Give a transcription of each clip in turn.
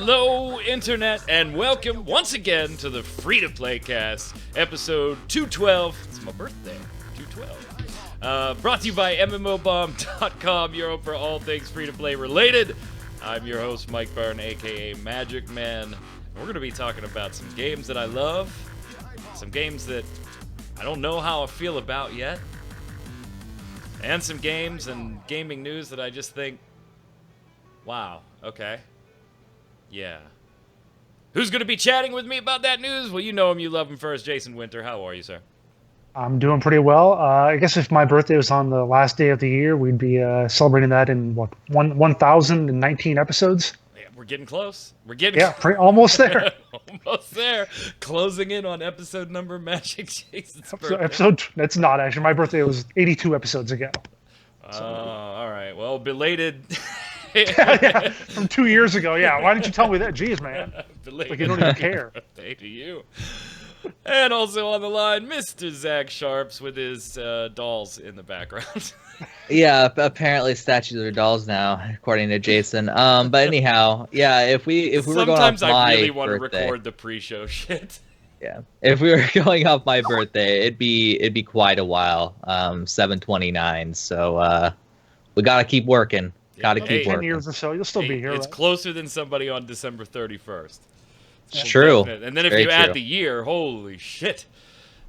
Hello, Internet, and welcome once again to the Free-to-Play Cast, episode 212. It's my birthday, 212. Brought to you by MMOBomb.com, your home for all things free-to-play related. I'm your host, Mike Byrne, aka Magicman. We're going to be talking about some games that I love, some games that I don't know how I feel about yet, and some games and gaming news that I just think, wow, okay. Yeah. Who's going to be chatting with me about that news? Well, you know him, you love him first. Jason Winter, how are you, sir? I'm doing pretty well. I guess if my birthday was on the last day of the year, we'd be celebrating that in, 1,019 episodes? Yeah, we're getting close. We're getting almost there. almost there. Closing in on episode number Magic Jason's birthday. That's not actually. My birthday was 82 episodes ago. So. All right. Well, belated... yeah, from 2 years ago. Yeah, why didn't you tell me that? Jeez, man. Like you don't even care. Birthday to you. And also on the line, Mr. Zach Sharps with his dolls in the background. Yeah, apparently statues are dolls now, according to Jason. But anyhow, yeah, if we were going off my Sometimes I really want birthday, to record the pre-show shit. Yeah, if we were going off my birthday, it'd be quite a while. 7/29. So we gotta keep working. Gotta keep working. 10 years or so, you'll still be here. It's right? closer than somebody on December 31st. It's true. And then if you add the year, holy shit.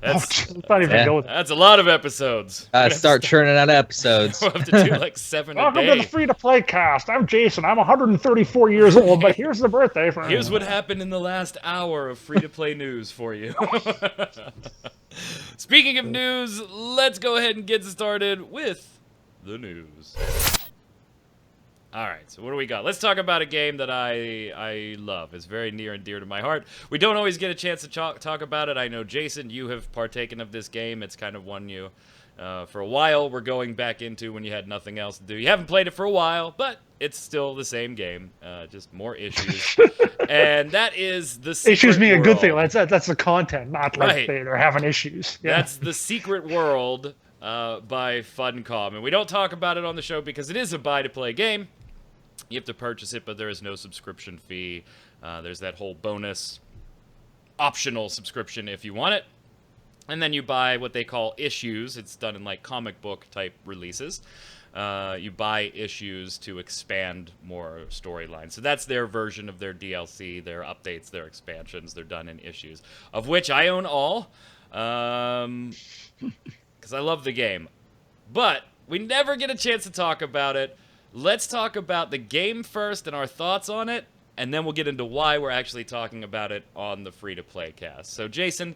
That's, not even go with that's a lot of episodes. Start churning out episodes. We'll have to do like 7 a day. Welcome to the Free-to-Play Cast. I'm Jason. I'm 134 years old, but here's the birthday for Here's what happened in the last hour of free-to-play news for you. Speaking of news, let's go ahead and get started with the news. All right, so what do we got? Let's talk about a game that I love. It's very near and dear to my heart. We don't always get a chance to talk about it. I know, Jason, you have partaken of this game. It's kind of won you for a while. We're going back into when you had nothing else to do. You haven't played it for a while, but it's still the same game, just more issues. And that is the Secret Issues mean a good thing. World. That's the content, not like Right. they're having issues. Yeah. That's the Secret World by Funcom. And we don't talk about it on the show because it is a buy-to-play game. You have to purchase it, but there is no subscription fee. There's that whole bonus optional subscription if you want it. And then you buy what they call issues. It's done in like comic book type releases. You buy issues to expand more storylines. So that's their version of their DLC, their updates, their expansions. They're done in issues, of which I own all because I love the game. But we never get a chance to talk about it. Let's talk about the game first and our thoughts on it, and then we'll get into why we're actually talking about it on the Free-to-Play Cast. So, Jason,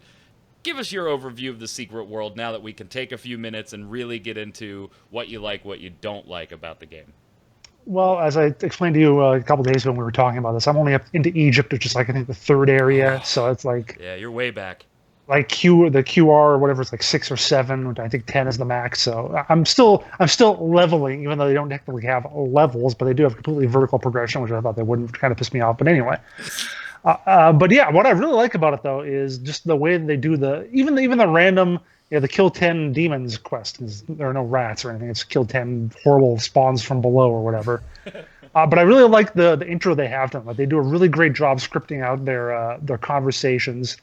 give us your overview of the Secret World now that we can take a few minutes and really get into what you like, what you don't like about the game. Well, as I explained to you a couple days ago when we were talking about this, I'm only up into Egypt, which is like I think the third area. So it's like yeah, you're way back. Like the QR or whatever is like 6 or 7, which I think 10 is the max. So I'm still leveling, even though they don't technically have levels, but they do have completely vertical progression, which I thought they wouldn't, kind of piss me off. But anyway, but yeah, what I really like about it though is just the way that they do even the random, the kill 10 demons quest. There are no rats or anything. It's kill 10 horrible spawns from below or whatever. But I really like the intro they have done. Like they do a really great job scripting out their conversations.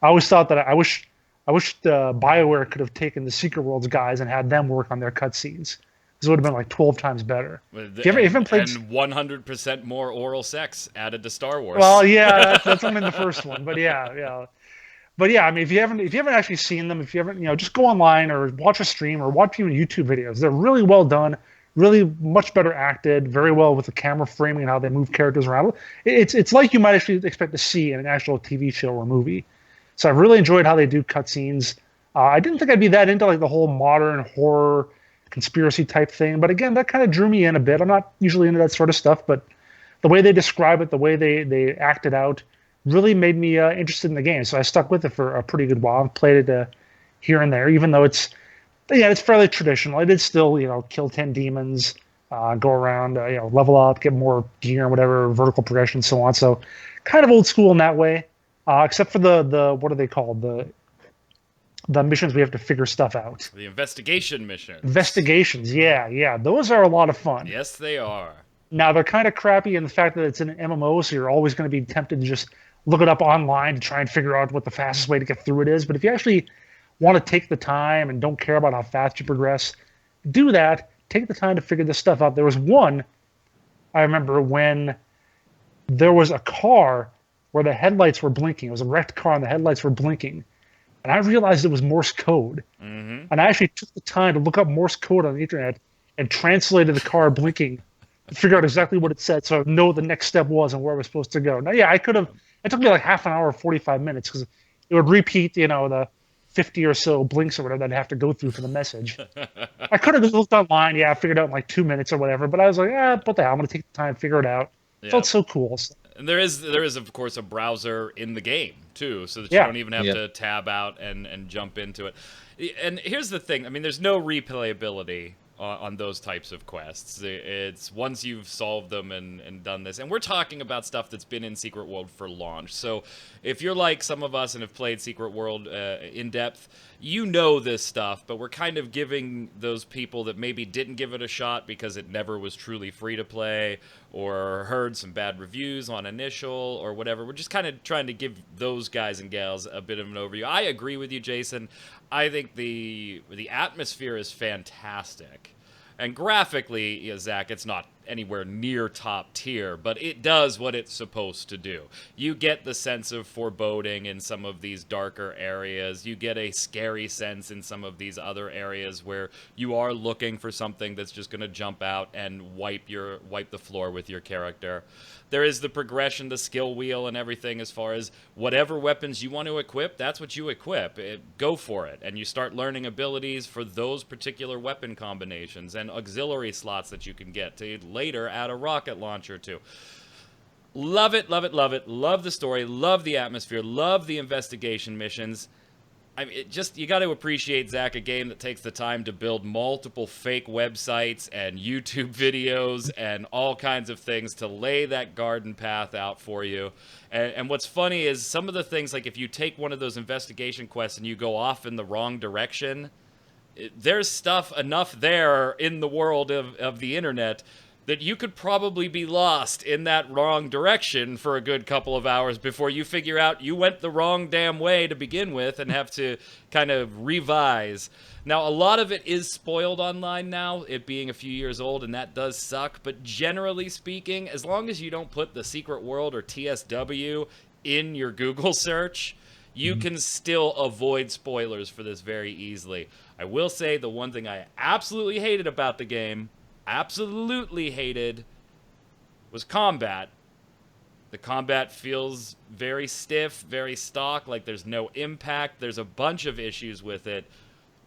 I always thought that I wish BioWare could have taken the Secret Worlds guys and had them work on their cutscenes. This would have been like 12 times better. And 100% more oral sex added to Star Wars. Well, yeah, that's only the first one, but yeah. But yeah, I mean, if you haven't actually seen them, if you haven't, just go online or watch a stream or watch even YouTube videos. They're really well done, really much better acted, very well with the camera framing and how they move characters around. It's like you might actually expect to see in an actual TV show or movie. So I've really enjoyed how they do cutscenes. I didn't think I'd be that into like the whole modern horror conspiracy type thing, but again, that kind of drew me in a bit. I'm not usually into that sort of stuff, but the way they describe it, the way they act it out, really made me interested in the game. So I stuck with it for a pretty good while. I've played it here and there, even though it's fairly traditional. It is still kill 10 demons, go around, level up, get more gear and whatever, vertical progression, and so on. So kind of old school in that way. Except for the what are they called? The missions we have to figure stuff out. The investigation missions. Investigations, yeah. Those are a lot of fun. Yes, they are. Now they're kind of crappy in the fact that it's an MMO, so you're always going to be tempted to just look it up online to try and figure out what the fastest way to get through it is. But if you actually want to take the time and don't care about how fast you progress, do that. Take the time to figure this stuff out. There was one I remember when there was a car where the headlights were blinking. It was a wrecked car and the headlights were blinking. And I realized it was Morse code. Mm-hmm. And I actually took the time to look up Morse code on the internet and translated the car blinking to figure out exactly what it said so I know what the next step was and where I was supposed to go. Now, yeah, I could have, it took me like half an hour, 45 minutes because it would repeat, the 50 or so blinks or whatever that I'd have to go through for the message. I could have just looked online, yeah, I figured out in like 2 minutes or whatever, but I was like, what the hell, I'm going to take the time to figure it out. It felt so cool. So, and there is of course a browser in the game too, so that you Yeah. don't even have to tab out and jump into it. And here's the thing: I mean, there's no replayability on those types of quests. It's once you've solved them and done this, and we're talking about stuff that's been in Secret World for launch. So if you're like some of us and have played Secret World in depth, you know this stuff, but we're kind of giving those people that maybe didn't give it a shot because it never was truly free to play or heard some bad reviews on initial or whatever. We're just kind of trying to give those guys and gals a bit of an overview. I agree with you, Jason. I think the atmosphere is fantastic. And graphically, Zach, it's not anywhere near top tier, but it does what it's supposed to do. You get the sense of foreboding in some of these darker areas. You get a scary sense in some of these other areas where you are looking for something that's just going to jump out and wipe the floor with your character. There is the progression, the skill wheel, and everything as far as whatever weapons you want to equip, that's what you equip. Go for it. And you start learning abilities for those particular weapon combinations and auxiliary slots that you can get to later add a rocket launcher to. Love it, love it, love it. Love the story, love the atmosphere, love the investigation missions. I mean, you got to appreciate, Zach, a game that takes the time to build multiple fake websites and YouTube videos and all kinds of things to lay that garden path out for you. And what's funny is some of the things, like if you take one of those investigation quests and you go off in the wrong direction, there's stuff enough there in the world of the internet that you could probably be lost in that wrong direction for a good couple of hours before you figure out you went the wrong damn way to begin with and have to kind of revise. Now, a lot of it is spoiled online now, it being a few years old, and that does suck. But generally speaking, as long as you don't put the Secret World or TSW in your Google search, you can still avoid spoilers for this very easily. I will say the one thing I absolutely hated about the game, was combat. The combat feels very stiff, very stock, like there's no impact. There's a bunch of issues with it.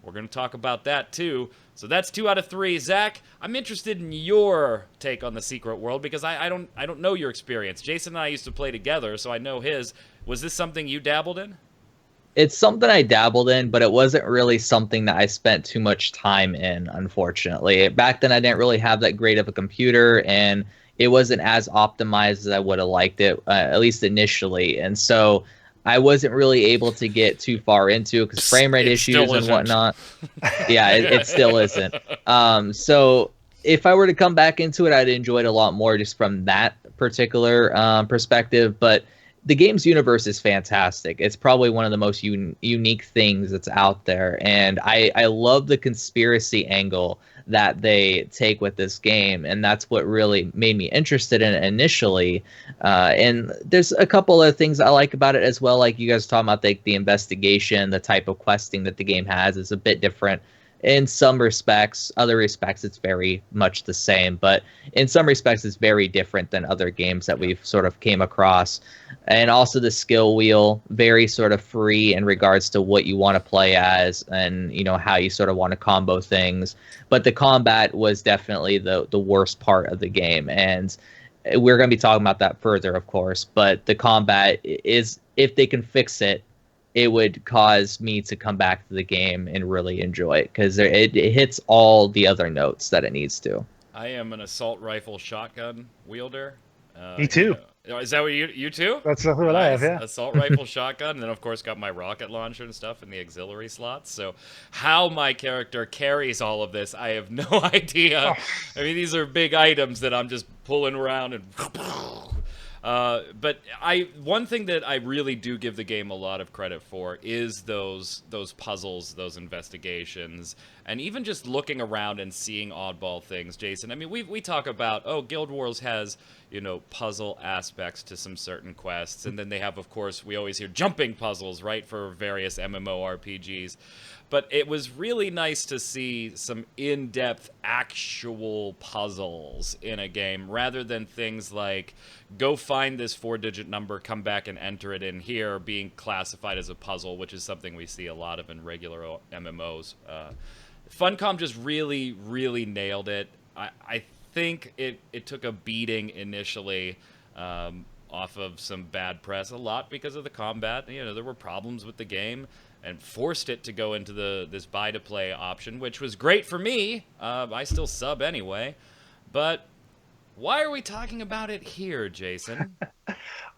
We're going to talk about that too. So that's 2 out of 3. Zach, I'm interested in your take on the Secret World because I don't know your experience. Jason and I used to play together, so I know his. Was this something you dabbled in? It's something I dabbled in, but it wasn't really something that I spent too much time in, unfortunately. Back then, I didn't really have that great of a computer, and it wasn't as optimized as I would have liked it, at least initially. And so I wasn't really able to get too far into it because frame rate issues and whatnot. Yeah, it still isn't. So if I were to come back into it, I'd enjoy it a lot more just from that particular perspective. But the game's universe is fantastic. It's probably one of the most unique things that's out there. And I love the conspiracy angle that they take with this game. And that's what really made me interested in it initially. And there's a couple of things I like about it as well. Like you guys talking about the investigation, the type of questing that the game has is a bit different. In some respects, other respects, it's very much the same. But in some respects, it's very different than other games that we've sort of came across. And also the skill wheel, very sort of free in regards to what you want to play as and, how you sort of want to combo things. But the combat was definitely the worst part of the game. And we're going to be talking about that further, of course. But the combat is, if they can fix it, it would cause me to come back to the game and really enjoy it because it hits all the other notes that it needs to. I am an assault rifle shotgun wielder. Me too. Is that what you too? That's exactly what I have. Yeah. Assault rifle, shotgun, and then of course got my rocket launcher and stuff in the auxiliary slots. So how my character carries all of this, I have no idea. Oh. I mean, these are big items that I'm just pulling around and. But one thing that I really do give the game a lot of credit for is those puzzles, those investigations, and even just looking around and seeing oddball things. Jason, I mean, we talk about, oh, Guild Wars has, you know, puzzle aspects to some certain quests, and then they have, of course, we always hear jumping puzzles, right, for various MMORPGs. But it was really nice to see some in-depth actual puzzles in a game rather than things like go find this 4-digit number, come back and enter it in here, being classified as a puzzle, which is something we see a lot of in regular MMOs. Funcom just really, really nailed it. I think it took a beating initially off of some bad press, a lot because of the combat. You know, there were problems with the game, and forced it to go into this buy-to-play option, which was great for me. I still sub anyway. But why are we talking about it here, Jason?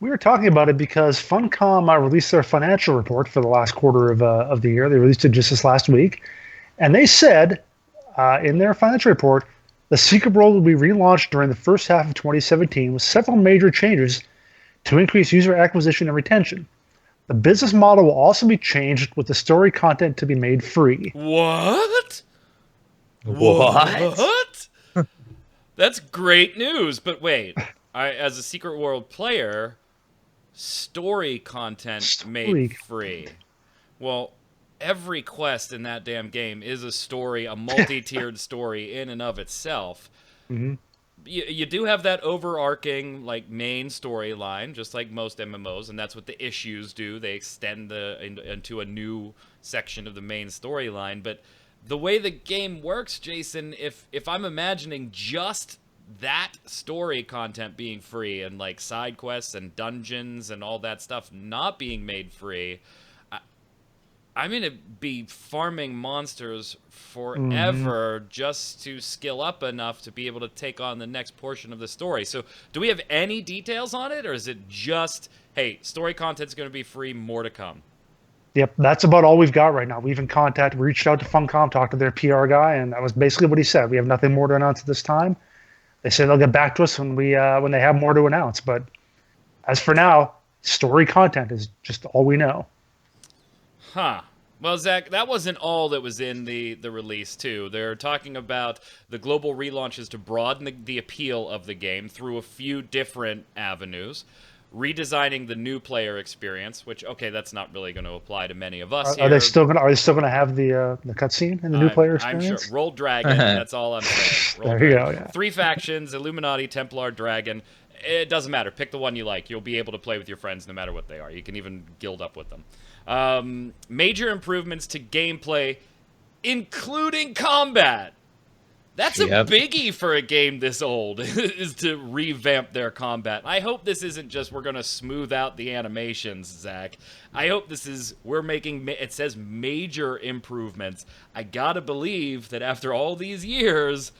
We were talking about it because Funcom released their financial report for the last quarter of the year. They released it just this last week. And they said in their financial report, the Secret World will be relaunched during the first half of 2017 with several major changes to increase user acquisition and retention. The business model will also be changed with the story content to be made free. What? That's great news. But wait, as a Secret World player, story content made free. Well, every quest in that damn game is a story, a multi-tiered story in and of itself. Mm-hmm. You do have that overarching, like, main storyline, just like most MMOs, and that's what the issues do. They extend into a new section of the main storyline. But the way the game works, Jason, if I'm imagining just that story content being free and, like, side quests and dungeons and all that stuff not being made free, I'm going to be farming monsters forever just to skill up enough to be able to take on the next portion of the story. So do we have any details on it, or is it just, hey, story content's going to be free, more to come? Yep, that's about all we've got right now. We've reached out to Funcom, talked to their PR guy, and that was basically what he said. We have nothing more to announce at this time. They say they'll get back to us when they have more to announce. But as for now, story content is just all we know. Huh. Well, Zach, that wasn't all that was in the release, too. They're talking about the global relaunches to broaden the appeal of the game through a few different avenues. Redesigning the new player experience, which, okay, that's not really going to apply to many of us here. Are they still gonna have the cutscene in the new player experience? I'm sure. Roll Dragon, that's all I'm saying. There you go, yeah. 3 factions, Illuminati, Templar, Dragon. It doesn't matter. Pick the one you like. You'll be able to play with your friends no matter what they are. You can even guild up with them. Major improvements to gameplay, including combat. That's a biggie for a game this old, is to revamp their combat. I hope this isn't just we're going to smooth out the animations, Zach. I hope this is, we're making, it says major improvements. I gotta believe that after all these years,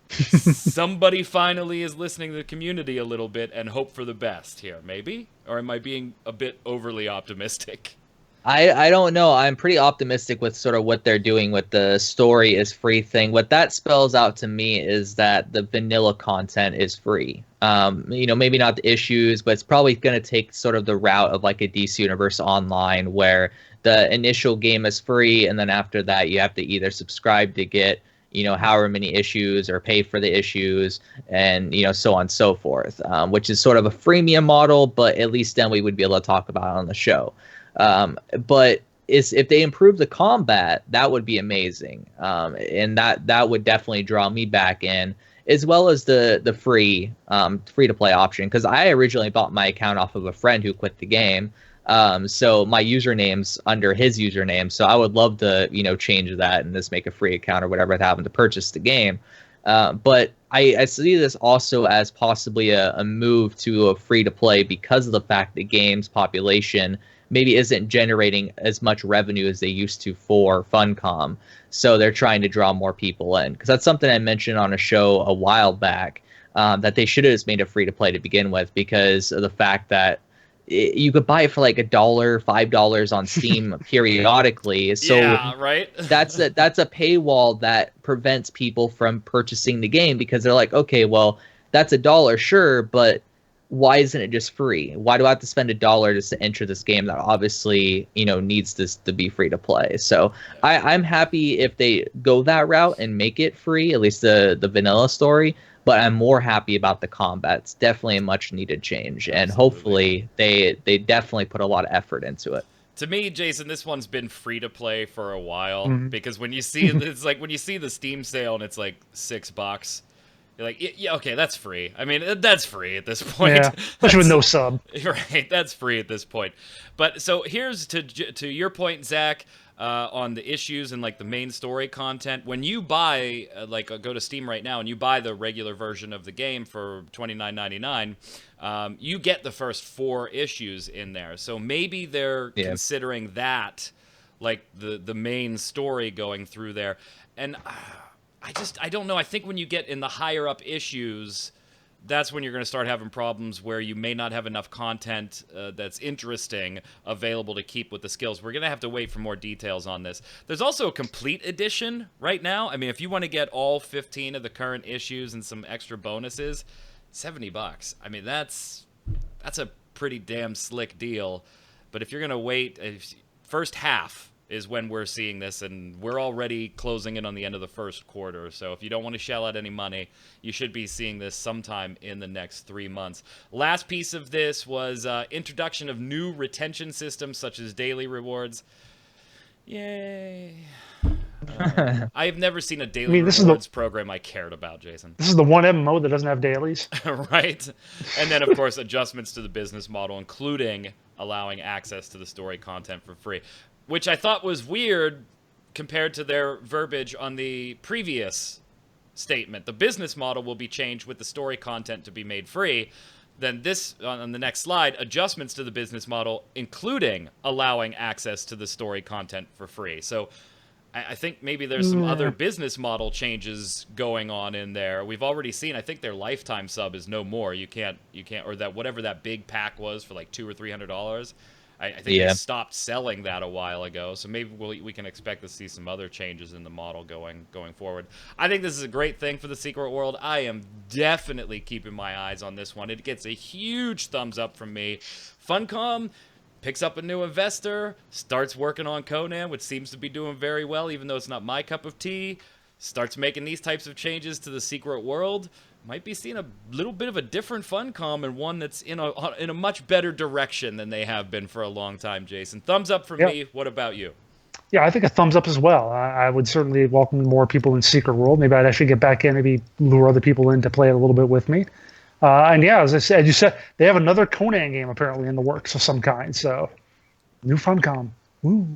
somebody finally is listening to the community a little bit and hope for the best here, maybe? Or am I being a bit overly optimistic? I don't know. I'm pretty optimistic with sort of what they're doing with the story is free thing. What that spells out to me is that the vanilla content is free. Maybe not the issues, but it's probably going to take sort of the route of like a DC Universe Online, where the initial game is free, and then after that you have to either subscribe to get, however many issues, or pay for the issues, and, so on and so forth, which is sort of a freemium model, but at least then we would be able to talk about it on the show. But if they improve the combat, that would be amazing. And that would definitely draw me back in, as well as the free to play option. Because I originally bought my account off of a friend who quit the game. So my username's under his username. So I would love to, change that and just make a free account or whatever to have him to purchase the game. But I see this also as possibly a move to a free to play, because of the fact that games population maybe isn't generating as much revenue as they used to for Funcom. So they're trying to draw more people in. Because that's something I mentioned on a show a while back, that they should have just made it free to play to begin with, because of the fact that you could buy it for like $1, $5 on Steam periodically. So yeah, right. that's a paywall that prevents people from purchasing the game, because they're like, okay, well, that's $1, sure, but why isn't it just free? Why do I have to spend $1 just to enter this game that obviously, needs this to be free to play? So I'm happy if they go that route and make it free, at least the vanilla story. But I'm more happy about the combat. It's definitely a much needed change, and hopefully they definitely put a lot of effort into it. To me, Jason, this one's been free to play for a while, because when you see it's like when you see the Steam sale and it's like $6, you're like, yeah, okay, that's free. I mean, that's free at this point. Yeah, especially with no sub. Right, that's free at this point. But so here's to your point, Zach, on the issues and like the main story content. When you buy, go to Steam right now and you buy the regular version of the game for $29.99, you get the first 4 issues in there. So maybe they're considering that like the main story going through there. And I don't know. I think when you get in the higher up issues, that's when you're going to start having problems where you may not have enough content that's interesting available to keep with the skills. We're going to have to wait for more details on this. There's also a complete edition right now. I mean, if you want to get all 15 of the current issues and some extra bonuses, $70. I mean, that's a pretty damn slick deal. But if you're going to wait, first half is when we're seeing this, and we're already closing in on the end of the first quarter. So if you don't want to shell out any money, you should be seeing this sometime in the next 3 months. Last piece of this was introduction of new retention systems such as daily rewards. Yay. I've never seen a daily rewards program I cared about, Jason. This is the one MMO that doesn't have dailies. Right. And then, of course, adjustments to the business model, including allowing access to the story content for free, which I thought was weird compared to their verbiage on the previous statement. The business model will be changed with the story content to be made free. Then this, on the next slide, adjustments to the business model, including allowing access to the story content for free. So I think maybe there's some other business model changes going on in there. We've already seen, I think their lifetime sub is no more. You can't, or that whatever that big pack was for like $200 or $300. I think they stopped selling that a while ago, so maybe we can expect to see some other changes in the model going forward. I think this is a great thing for the Secret World. I am definitely keeping my eyes on this one. It gets a huge thumbs up from me. Funcom picks up a new investor, starts working on Conan, which seems to be doing very well, even though it's not my cup of tea, starts making these types of changes to the Secret World. Might be seeing a little bit of a different Funcom, and one that's in a much better direction than they have been for a long time, Jason. Thumbs up from me. What about you? Yeah, I think a thumbs up as well. I would certainly welcome more people in Secret World. Maybe I'd actually get back in, maybe lure other people in to play it a little bit with me. And yeah, as you said, they have another Conan game apparently in the works of some kind. So, new Funcom. Woo.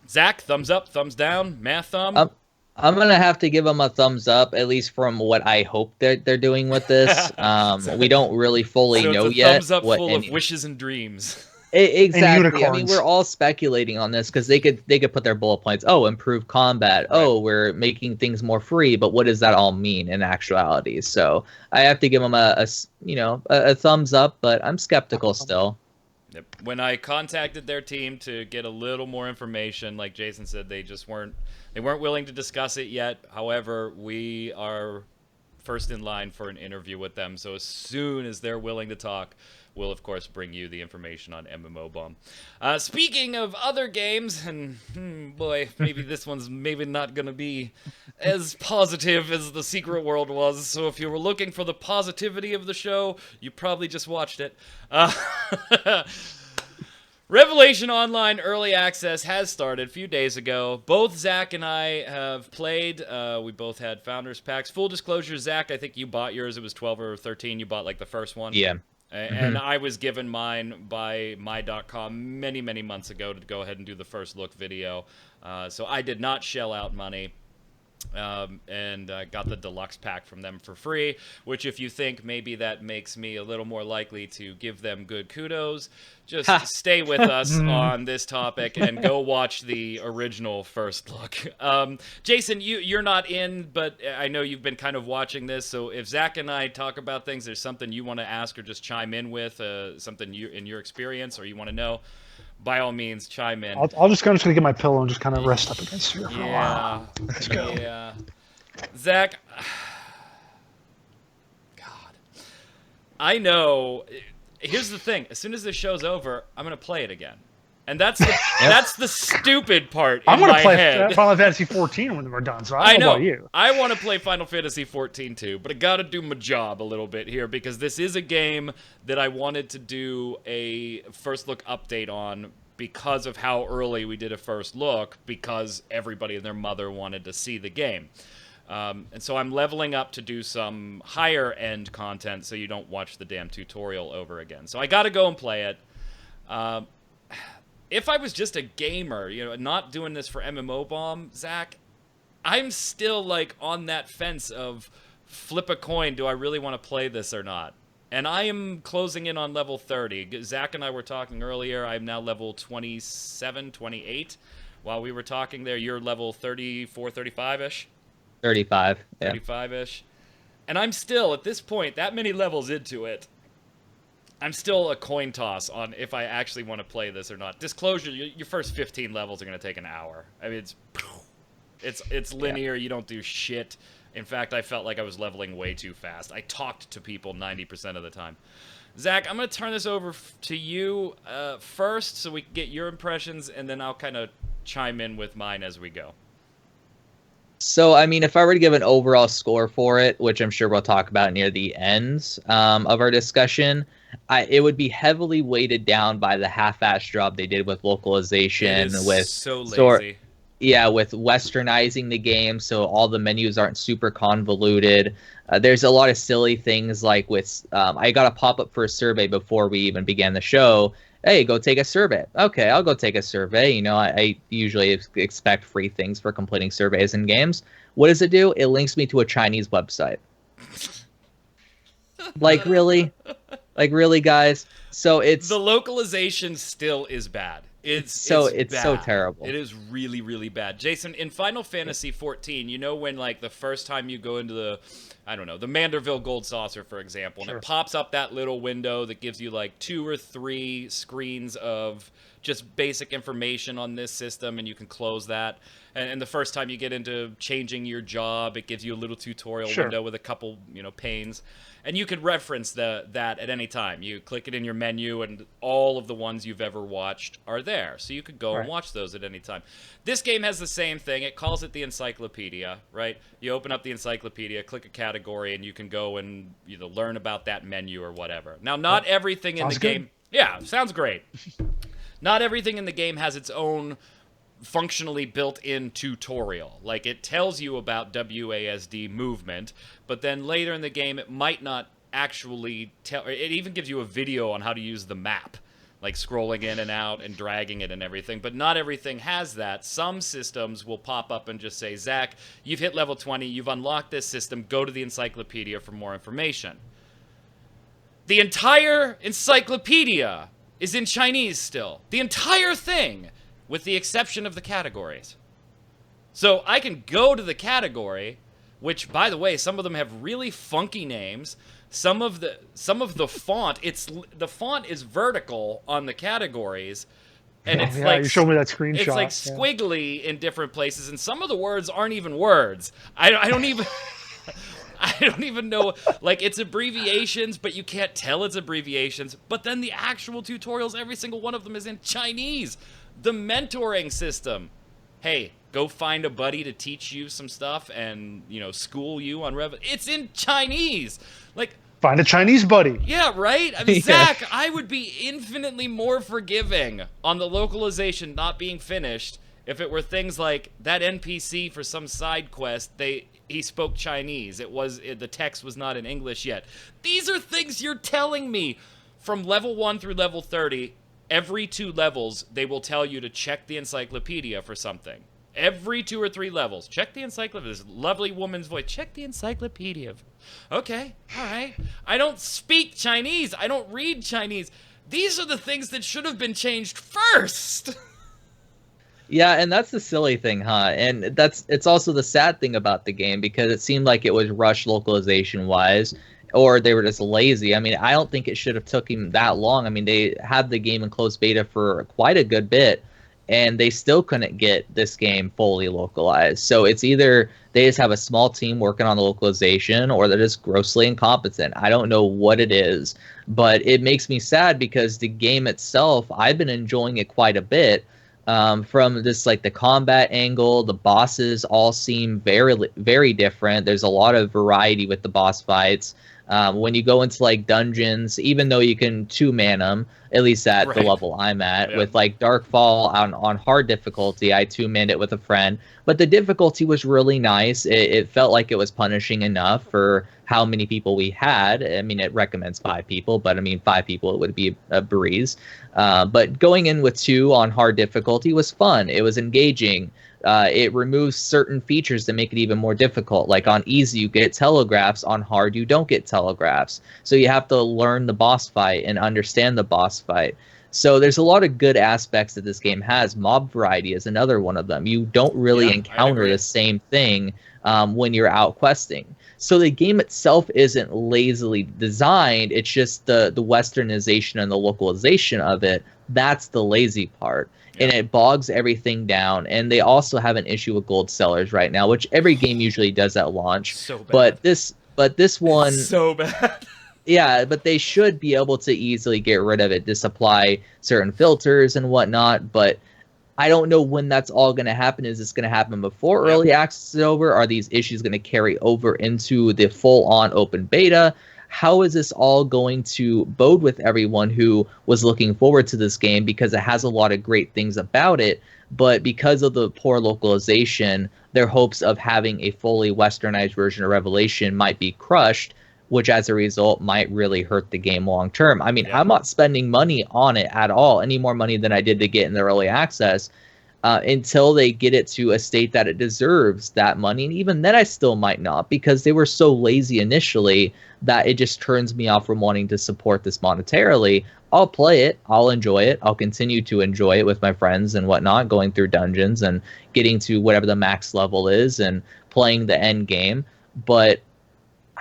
Zach, thumbs up, thumbs down, math thumb? I'm gonna have to give them a thumbs up, at least from what I hope they're doing with this. We don't really fully know yet. Thumbs up full of wishes and dreams. Exactly. I mean, we're all speculating on this because they could put their bullet points. Oh, improve combat. Right. Oh, we're making things more free. But what does that all mean in actuality? So I have to give them a thumbs up, but I'm skeptical still. Yep. When I contacted their team to get a little more information, like Jason said, they weren't willing to discuss it yet. However, we are first in line for an interview with them. So as soon as they're willing to talk, we'll, of course, bring you the information on MMO Bomb. Speaking of other games, and boy, maybe this one's maybe not going to be as positive as the Secret World was. So if you were looking for the positivity of the show, you probably just watched it. Revelation Online Early Access has started a few days ago. Both Zach and I have played. We both had Founders Packs. Full disclosure, Zach, I think you bought yours. It was 12 or 13. You bought like the first one. Yeah. And I was given mine by my.com many, many months ago to go ahead and do the first look video. So I did not shell out money. and got the deluxe pack from them for free, which if you think maybe that makes me a little more likely to give them good kudos, just stay with us on this topic and go watch the original first look. Jason, you're not in, but I know you've been kind of watching this, so if Zach and I talk about things, there's something you want to ask or just chime in with, something in your experience or you want to know, by all means, chime in. I'm just gonna get my pillow and just kind of rest up against here for a Yeah, while. Let's go. yeah. Zach, God, I know. Here's the thing: as soon as this show's over, I'm gonna play it again, and that's the stupid part I'm in gonna my play head. Final Fantasy 14 when we're done. So I don't know about you. I want to play Final Fantasy 14 too, but I gotta do my job a little bit here because this is a game that I wanted to do a first look update on because of how early we did a first look, because everybody and their mother wanted to see the game. And so I'm leveling up to do some higher end content so you don't watch the damn tutorial over again. So I gotta go and play it. If I was just a gamer, not doing this for MMO Bomb, Zach, I'm still like on that fence of flip a coin. Do I really want to play this or not? And I am closing in on level 30. Zach and I were talking earlier. I'm now level 27, 28. While we were talking there, you're level 34, 35-ish? 35. Yeah. 35-ish. And I'm still, at this point, that many levels into it, I'm still a coin toss on if I actually want to play this or not. Disclosure, your first 15 levels are going to take an hour. I mean, it's linear. You don't do shit. In fact, I felt like I was leveling way too fast. I talked to people 90% of the time. Zach, I'm going to turn this over to you first so we can get your impressions, and then I'll kind of chime in with mine as we go. So, I mean, if I were to give an overall score for it, which I'm sure we'll talk about near the ends of our discussion, it would be heavily weighted down by the half-ass job they did with localization. It is with so lazy. Yeah, with westernizing the game, so all the menus aren't super convoluted. There's a lot of silly things like with, I got a pop-up for a survey before we even began the show. Hey, go take a survey. Okay, I'll go take a survey. I usually expect free things for completing surveys in games. What does it do? It links me to a Chinese website. Like, really? Like, really, guys? So it's... The localization still is bad. It's so bad. terrible. It is really, really bad. Jason, in Final Fantasy 14, when like the first time you go into the Manderville Gold Saucer, for example, and it pops up that little window that gives you like 2 or 3 screens of just basic information on this system, and you can close that. And the first time you get into changing your job, it gives you a little tutorial window with a couple, panes. And you could reference that at any time. You click it in your menu, and all of the ones you've ever watched are there. So you could go and watch those at any time. This game has the same thing. It calls it the encyclopedia, right? You open up the encyclopedia, click a category, and you can go and learn about that menu or whatever. Now, not everything in the game... Yeah, sounds great. Not everything in the game has its own functionally built-in tutorial. Like, it tells you about WASD movement, but then later in the game it might not actually tell. It even gives you a video on how to use the map, like scrolling in and out and dragging it and everything, but not everything has that. Some systems will pop up and just say, Zach, you've hit level 20, you've unlocked this system, go to the encyclopedia for more information. The entire encyclopedia is in Chinese still. The entire thing, with the exception of the categories. So I can go to the category, which, by the way, some of them have really funky names. Some of the font, the font is vertical on the categories, and it's like you showed me that screenshot. It's like squiggly in different places, and some of the words aren't even words. I don't even. I don't even know, like, it's abbreviations, but you can't tell it's abbreviations. But then the actual tutorials, every single one of them is in Chinese. The mentoring system. Hey, go find a buddy to teach you some stuff and, school you on it's in Chinese. Like, find a Chinese buddy. Yeah, right? I mean, Zach, I would be infinitely more forgiving on the localization not being finished if it were things like that NPC for some side quest, he spoke Chinese. The text was not in English yet. These are things you're telling me. From level 1 through level 30, every 2 levels, they will tell you to check the encyclopedia for something. Every 2 or 3 levels. Check the encyclopedia. This lovely woman's voice. Check the encyclopedia. Okay, all right. I don't speak Chinese. I don't read Chinese. These are the things that should have been changed first. Yeah, and that's the silly thing, huh? And it's also the sad thing about the game, because it seemed like it was rushed localization wise, or they were just lazy. I mean, I don't think it should have took him that long. I mean, they had the game in closed beta for quite a good bit, and they still couldn't get this game fully localized. So it's either they just have a small team working on the localization, or they're just grossly incompetent. I don't know what it is, but it makes me sad because the game itself, I've been enjoying it quite a bit. From this, like, the combat angle, the bosses all seem very, very different. There's a lot of variety with the boss fights. When you go into, like, dungeons, even though you can two-man them, at least at the level I'm at, with, like, Darkfall on hard difficulty, I two-manned it with a friend. But the difficulty was really nice. It felt like it was punishing enough for how many people we had. I mean, it recommends 5 people, but I mean, 5 people, it would be a breeze. But going in with 2 on hard difficulty was fun. It was engaging. It removes certain features that make it even more difficult. Like on easy, you get telegraphs. On hard, you don't get telegraphs. So you have to learn the boss fight and understand the boss fight. So there's a lot of good aspects that this game has. Mob variety is another one of them. You don't really encounter the same thing when you're out questing. So the game itself isn't lazily designed. It's just the westernization and the localization of it. That's the lazy part. And it bogs everything down. And they also have an issue with gold sellers right now, which every game usually does at launch. So bad. But this one, it's so bad. Yeah, but they should be able to easily get rid of it, disapply certain filters and whatnot. But I don't know when that's all going to happen. Is this going to happen before early access is over? Are these issues going to carry over into the full-on open beta? How is this all going to bode with everyone who was looking forward to this game, because it has a lot of great things about it, but because of the poor localization, their hopes of having a fully westernized version of Revelation might be crushed, which as a result might really hurt the game long term. I mean, I'm not spending money on it at all, any more money than I did to get in the early access, until they get it to a state that it deserves that money. And even then I still might not, because they were so lazy initially that it just turns me off from wanting to support this monetarily. I'll play it, I'll enjoy it, I'll continue to enjoy it with my friends and whatnot, going through dungeons and getting to whatever the max level is and playing the end game. But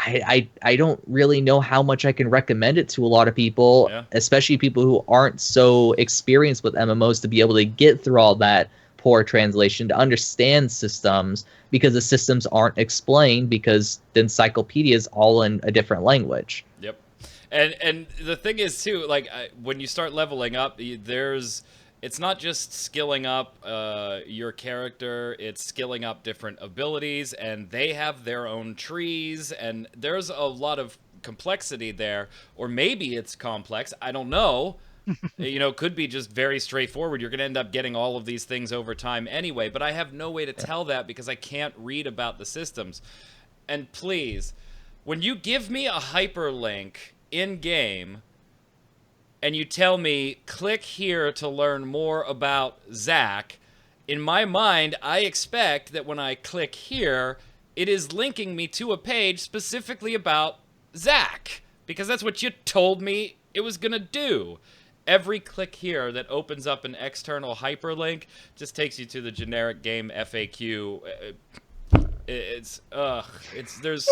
I don't really know how much I can recommend it to a lot of people, especially people who aren't so experienced with MMOs, to be able to get through all that poor translation, to understand systems, because the systems aren't explained, because the encyclopedia is all in a different language. Yep. And the thing is, too, like, when you start leveling up, it's not just skilling up your character, it's skilling up different abilities, and they have their own trees, and there's a lot of complexity there. Or maybe it's complex, I don't know. You know, could be just very straightforward. You're going to end up getting all of these things over time anyway, but I have no way to tell that because I can't read about the systems. And please, when you give me a hyperlink in-game, and you tell me, click here to learn more about Zach, in my mind, I expect that when I click here, it is linking me to a page specifically about Zach, because that's what you told me it was going to do. Every click here that opens up an external hyperlink just takes you to the generic game FAQ. There's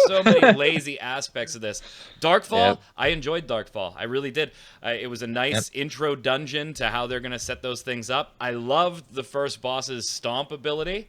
so many lazy aspects of this. Darkfall, I enjoyed Darkfall. I really did. It was a nice intro dungeon to how they're going to set those things up. I loved the first boss's stomp ability,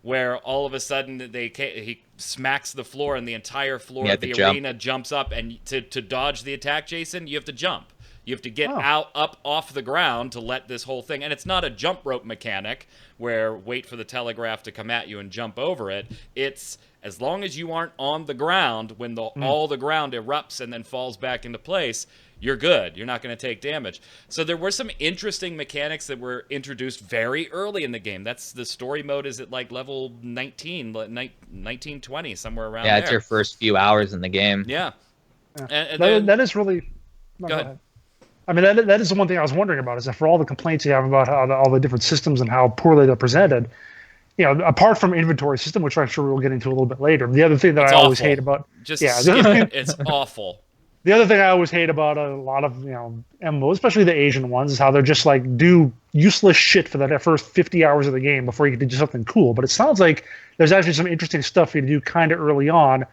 where all of a sudden he smacks the floor and the entire floor of the arena jumps up, and to dodge the attack, Jason, you have to jump. You have to get up off the ground to let this whole thing, and it's not a jump rope mechanic where wait for the telegraph to come at you and jump over it. It's as long as you aren't on the ground when all the ground erupts and then falls back into place, you're good. You're not going to take damage. So there were some interesting mechanics that were introduced very early in the game. That's the story mode is at like level 19, 20, somewhere around there. Yeah, it's your first few hours in the game. Yeah. And that is really... Go ahead. I mean, that is the one thing I was wondering about, is that for all the complaints you have about how all the different systems and how poorly they're presented, apart from inventory system, which I'm sure we'll get into a little bit later, the other thing that It's I always awful. hate about Just yeah, skip it. It's awful. the other thing I always hate about a lot of MMOs, especially the Asian ones, is how they're just like do useless shit for that first 50 hours of the game before you can do something cool. But it sounds like there's actually some interesting stuff for you to do kind of early on,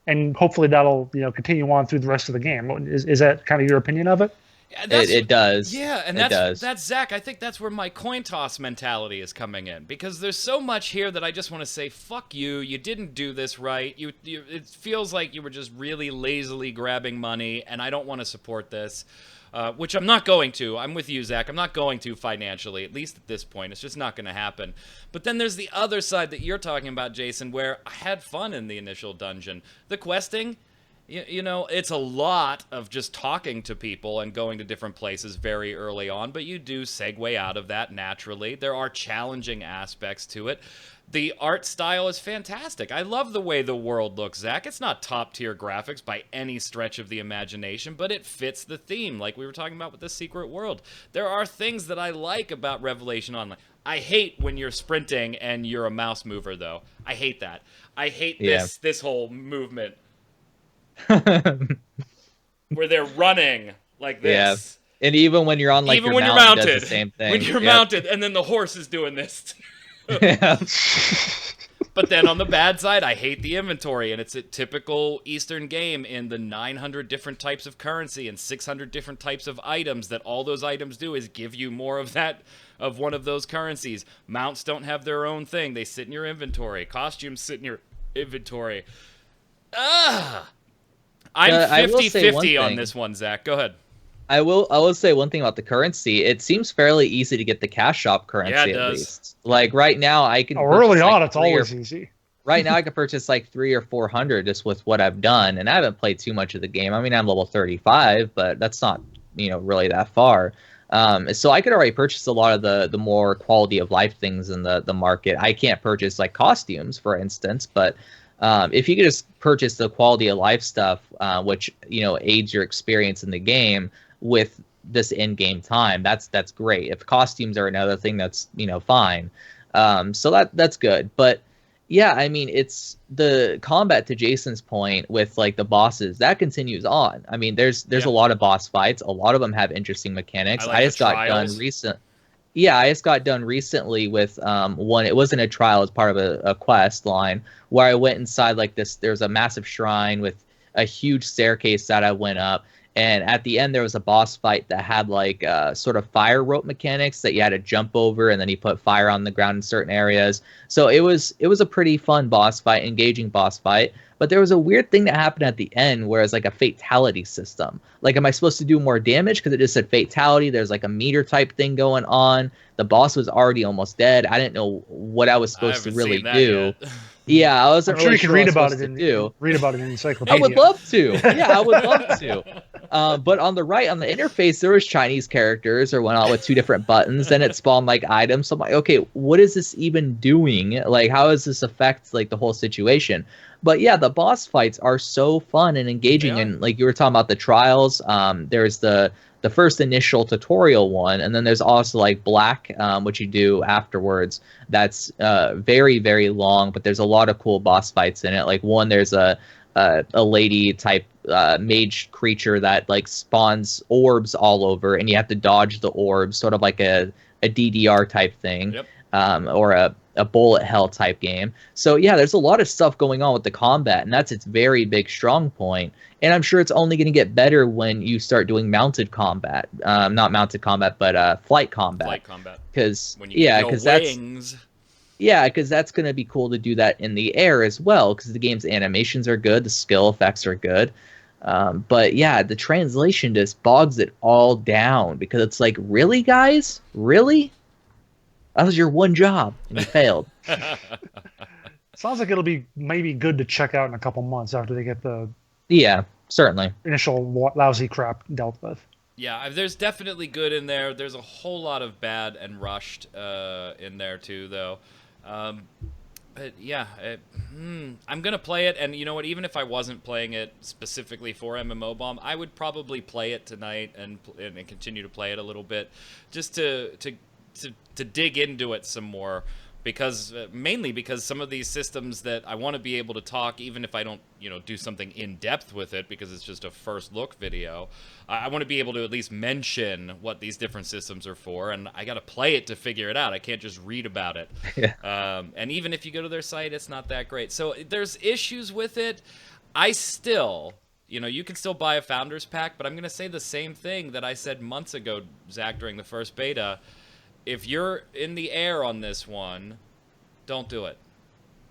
and hopefully that'll continue on through the rest of the game. Is that kind of your opinion of it? Yeah, It does. Yeah, and It does. that's Zach. I think that's where my coin toss mentality is coming in, because there's so much here that I just want to say, fuck you. You didn't do this right. It feels like you were just really lazily grabbing money, and I don't want to support this. Which I'm not going to. I'm with you, Zach. I'm not going to financially, at least at this point. It's just not going to happen. But then there's the other side that you're talking about, Jason, where I had fun in the initial dungeon. The questing, it's a lot of just talking to people and going to different places very early on, but you do segue out of that naturally. There are challenging aspects to it. The art style is fantastic. I love the way the world looks, Zach. It's not top-tier graphics by any stretch of the imagination, but it fits the theme, like we were talking about with the Secret World. There are things that I like about Revelation Online. I hate when you're sprinting and you're a mouse mover, though. I hate that. I hate this whole movement where they're running like this. Yeah. And even when you're on like even your when mount, you're it mounted, does the same thing. when you're mounted, and then the horse is doing this. Yeah. But then on the bad side, I hate the inventory, and it's a typical Eastern game in the 900 different types of currency and 600 different types of items, that all those items do is give you more of that, of one of those currencies. Mounts don't have their own thing. They sit in your inventory. Costumes sit in your inventory. I'm 50-50 on this one, Zach. Go ahead. I will say one thing about the currency. It seems fairly easy to get the cash shop currency at least. Like right now I can early on it's always easy. Right now I can purchase like 300 or 400 just with what I've done, and I haven't played too much of the game. I mean, I'm level 35, but that's not, really that far. So I could already purchase a lot of the more quality of life things in the market. I can't purchase like costumes, for instance, but if you could just purchase the quality of life stuff, which aids your experience in the game with this in-game time, that's great. If costumes are another thing, that's fine. So that's good. But yeah, I mean, it's the combat, to Jason's point, with like the bosses, that continues on. I mean, there's a lot of boss fights. A lot of them have interesting mechanics. I just got done recently with one. It wasn't a trial, it was part of a quest line where I went inside like this. There's a massive shrine with a huge staircase that I went up, and at the end there was a boss fight that had like sort of fire rope mechanics that you had to jump over, and then you put fire on the ground in certain areas. So it was a pretty fun boss fight, engaging boss fight. But there was a weird thing that happened at the end where it's like a fatality system. Like, am I supposed to do more damage? Because it just said fatality. There's like a meter type thing going on. The boss was already almost dead. I didn't know what I was supposed to really do. Yeah, I wasn't really sure read what about it in read about it in encyclopedia. I would love to. Yeah, I would love to. But on the right, on the interface, there was Chinese characters or whatnot with two different buttons. Then it spawned like items. So I'm like, okay, what is this even doing? Like, how does this affect like the whole situation? But yeah, the boss fights are so fun and engaging. Yeah. And like you were talking about the trials, there's the first initial tutorial one, and then there's also like Black, which you do afterwards. That's very, very long, but there's a lot of cool boss fights in it. Like one, there's a lady type mage creature that like spawns orbs all over, and you have to dodge the orbs, sort of like a DDR type thing. Yep. Or a bullet hell type game. So yeah, there's a lot of stuff going on with the combat, and that's its very big strong point. And I'm sure it's only going to get better when you start doing mounted combat. Not mounted combat, but flight combat. Flight combat. Because because that's going to be cool to do that in the air as well, because the game's animations are good, the skill effects are good. But yeah, the translation just bogs it all down, because it's like, really, guys? Really? That was your one job, and you failed. Sounds like it'll be maybe good to check out in a couple months after they get the certainly initial lousy crap dealt with. Yeah, there's definitely good in there. There's a whole lot of bad and rushed in there too, though. But yeah, I'm gonna play it, and you know what? Even if I wasn't playing it specifically for MMO Bomb, I would probably play it tonight and continue to play it a little bit, just to dig into it some more. because mainly because some of these systems that I want to be able to talk, even if I don't, do something in depth with it because it's just a first look video. I want to be able to at least mention what these different systems are for, and I got to play it to figure it out. I can't just read about it. Yeah. And even if you go to their site, it's not that great. So there's issues with it. I still, you can still buy a Founders Pack, but I'm going to say the same thing that I said months ago, Zach, during the first beta. If you're in the air on this one, don't do it.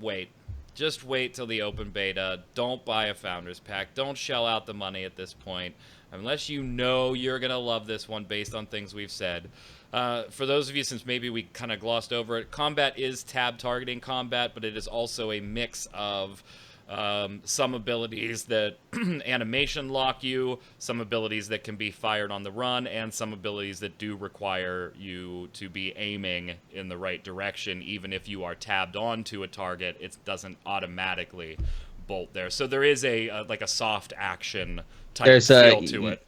Wait. Just wait till the open beta. Don't buy a Founders Pack. Don't shell out the money at this point, unless you know you're going to love this one based on things we've said. For those of you, since maybe we kind of glossed over it, combat is tab targeting combat, but it is also a mix of some abilities that animation lock you, some abilities that can be fired on the run, and some abilities that do require you to be aiming in the right direction. Even if you are tabbed onto a target, it doesn't automatically bolt there. So there is a soft action type feel to it.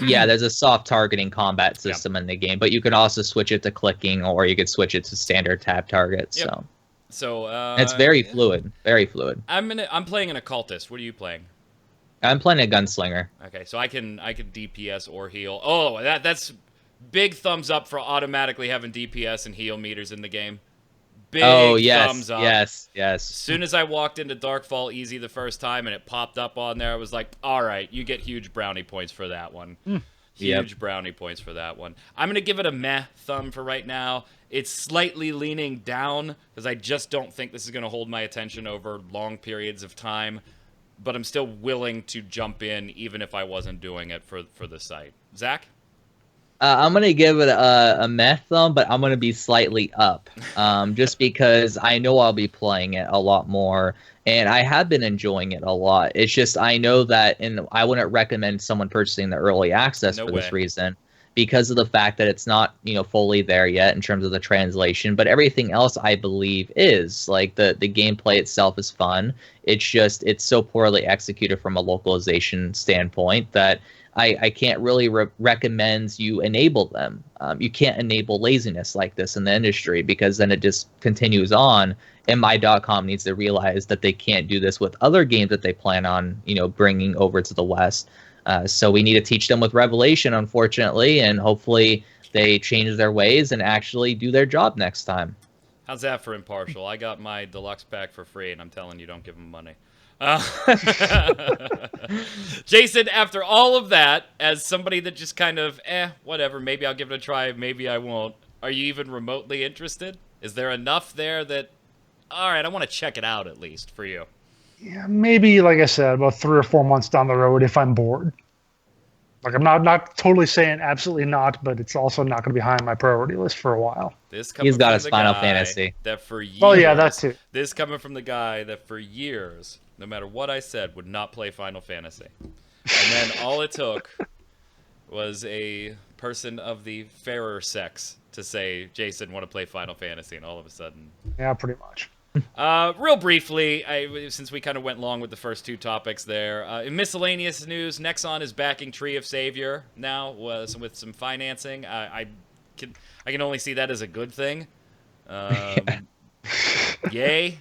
Yeah, there's a soft targeting combat system in the game, but you could also switch it to clicking, or you could switch it to standard tab targets. So it's very fluid, very fluid. I'm playing an occultist. What are you playing? I'm playing a gunslinger. Okay, so I can DPS or heal. Oh, that's big thumbs up for automatically having DPS and heal meters in the game. Big thumbs up. Yes. As soon as I walked into Darkfall Easy the first time and it popped up on there, I was like, all right, you get huge brownie points for that one. Huge brownie points for that one. I'm going to give it a meh thumb for right now. It's slightly leaning down because I just don't think this is going to hold my attention over long periods of time. But I'm still willing to jump in even if I wasn't doing it for the site. Zach? I'm going to give it a meh thumb, but I'm going to be slightly up. Just because I know I'll be playing it a lot more. And I have been enjoying it a lot. It's just I know that, and I wouldn't recommend someone purchasing the early access this reason, because of the fact that it's not fully there yet in terms of the translation. But everything else I believe is like the gameplay itself is fun. It's just it's so poorly executed from a localization standpoint that I can't really recommend you enable them. You can't enable laziness like this in the industry, because then it just continues on. And my.com needs to realize that they can't do this with other games that they plan on, bringing over to the West. So we need to teach them with Revelation, unfortunately, and hopefully they change their ways and actually do their job next time. How's that for impartial? I got my deluxe pack for free, and I'm telling you, don't give them money. Jason, after all of that, as somebody that just kind of, whatever, maybe I'll give it a try, maybe I won't, are you even remotely interested? Is there enough there that, all right, I want to check it out at least for you? Yeah, maybe, like I said, about 3 or 4 months down the road if I'm bored. Like, I'm not totally saying absolutely not, but it's also not going to be high on my priority list for a while. He's got his Final Fantasy. That for years, oh, yeah, that too. This coming from the guy that for years, no matter what I said, would not play Final Fantasy. And then all it took was a person of the fairer sex to say, Jason, want to play Final Fantasy, and all of a sudden... Yeah, pretty much. Real briefly, since we kind of went long with the first two topics there, in miscellaneous news, Nexon is backing Tree of Savior now with some financing. I can only see that as a good thing. Yay.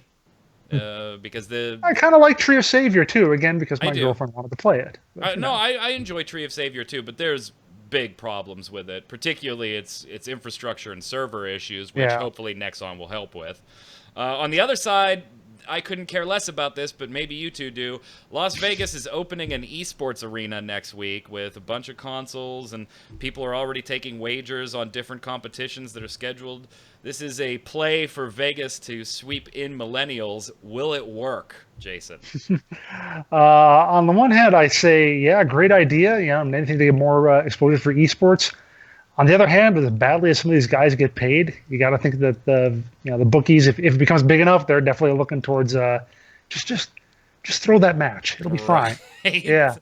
Because I kind of like Tree of Savior too, again, because my girlfriend wanted to play it. But, I enjoy Tree of Savior too, but there's big problems with it, particularly its infrastructure and server issues, which hopefully Nexon will help with. On the other side, I couldn't care less about this, but maybe you two do. Las Vegas is opening an eSports arena next week with a bunch of consoles, and people are already taking wagers on different competitions that are scheduled. This is a play for Vegas to sweep in millennials. Will it work, Jason? On the one hand, I say, yeah, great idea. Anything to get more exposure for esports. On the other hand, as badly as some of these guys get paid, you got to think that the bookies, if it becomes big enough, they're definitely looking towards just throw that match. It'll be fine. Yeah.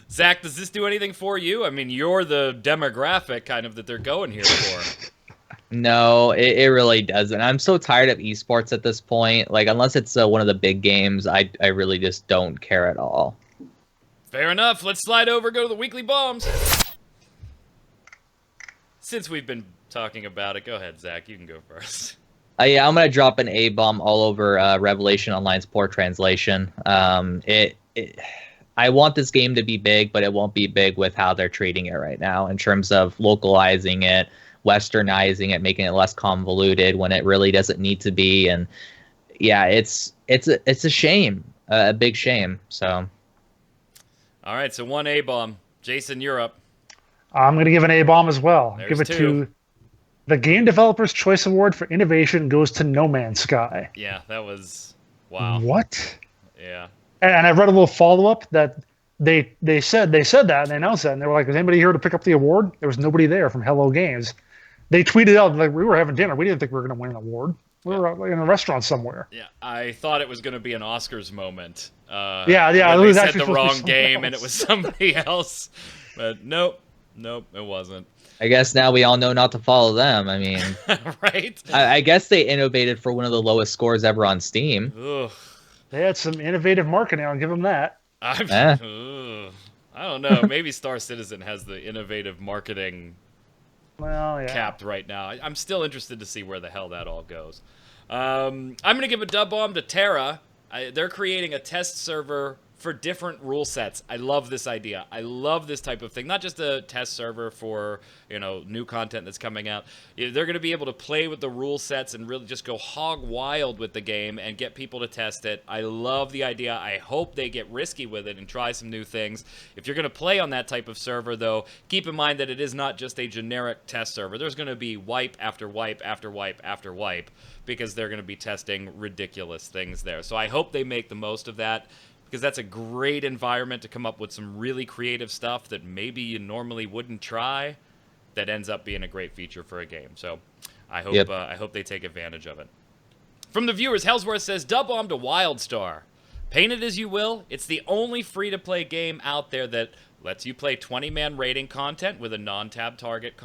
Zach, does this do anything for you? I mean, you're the demographic kind of that they're going here for. No, it really doesn't. I'm so tired of esports at this point. Like, unless it's one of the big games, I really just don't care at all. Fair enough. Let's slide over, go to the weekly bombs. Since we've been talking about it, go ahead, Zach. You can go first. Yeah, I'm gonna drop an A bomb all over Revelation Online's poor translation. I want this game to be big, but it won't be big with how they're treating it right now in terms of localizing it, westernizing it, making it less convoluted when it really doesn't need to be. And yeah, it's a shame, a big shame. So All right, so 1 A-bomb. Jason, you're up. I'm going to give an A bomb as well. There's Give it 2. to the Game Developers Choice Award for Innovation goes to No Man's Sky. Yeah, that was... Wow. What? Yeah. And I read a little follow up that they said that and they announced that and they were like, "Is anybody here to pick up the award?" There was nobody there from Hello Games. They tweeted out like, "We were having dinner. We didn't think we were going to win an award. We were like, in a restaurant somewhere." Yeah, I thought it was going to be an Oscars moment. Yeah, when it was they said actually the wrong supposed to be game somebody and it was somebody else. But nope, it wasn't. I guess now we all know not to follow them. I mean, Right? I guess they innovated for one of the lowest scores ever on Steam. Ugh. They had some innovative marketing. I'll give them that. I don't know. Maybe Star Citizen has the innovative marketing Well, yeah. capped right now. I'm still interested to see where the hell that all goes. I'm going to give a dub bomb to Terra. They're creating a test server for different rule sets. I love this idea. I love this type of thing. Not just a test server for, new content that's coming out. They're going to be able to play with the rule sets and really just go hog wild with the game and get people to test it. I love the idea. I hope they get risky with it and try some new things. If you're going to play on that type of server, though, keep in mind that it is not just a generic test server. There's going to be wipe after wipe after wipe after wipe because they're going to be testing ridiculous things there. So I hope they make the most of that, because that's a great environment to come up with some really creative stuff that maybe you normally wouldn't try that ends up being a great feature for a game. So I hope I hope they take advantage of it. From the viewers, Hellsworth says, dub bomb to WildStar. Paint it as you will, it's the only free-to-play game out there that lets you play 20-man raiding content with a non-tab target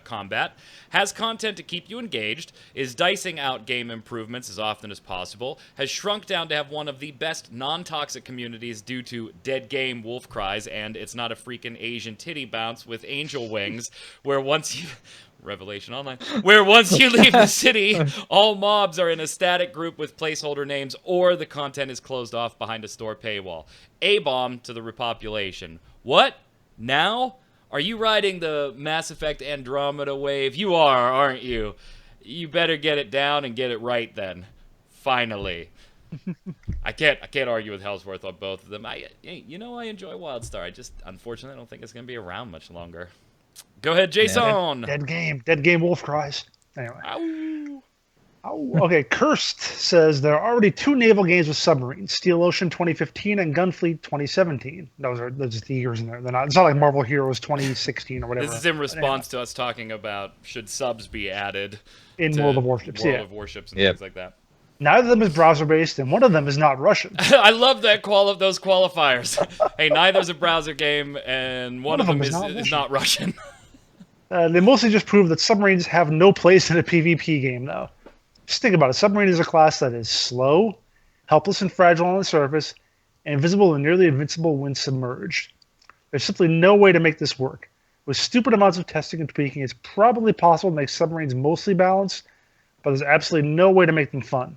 combat, has content to keep you engaged, is dicing out game improvements as often as possible, has shrunk down to have one of the best non-toxic communities due to dead game wolf cries, and it's not a freaking Asian titty bounce with angel wings, where once you... Revelation Online, where once you leave the city, all mobs are in a static group with placeholder names, or the content is closed off behind a store paywall. A-bomb to the repopulation. What? Now? Are you riding the Mass Effect Andromeda wave? You are, aren't you? You better get it down and get it right then. Finally. I can't argue with Hellsworth on both of them. I enjoy WildStar. I just, unfortunately, I don't think it's going to be around much longer. Go ahead, Jason. Dead game wolf cries. Anyway. Ow. Oh, okay, Cursed says there are already 2 naval games with submarines: Steel Ocean 2015 and Gunfleet 2017. Those are just the years in there. It's not like Marvel Heroes 2016 or whatever. This is in response to us talking about should subs be added in to World of Warships. World of Warships and things like that. Neither of them is browser-based, and one of them is not Russian. I love that those qualifiers. Hey, neither's a browser game, and one of them is not Russian. They mostly just prove that submarines have no place in a PvP game, though. Just think about it. Submarine is a class that is slow, helpless and fragile on the surface, and invisible and nearly invincible when submerged. There's simply no way to make this work. With stupid amounts of testing and tweaking, it's probably possible to make submarines mostly balanced, but there's absolutely no way to make them fun.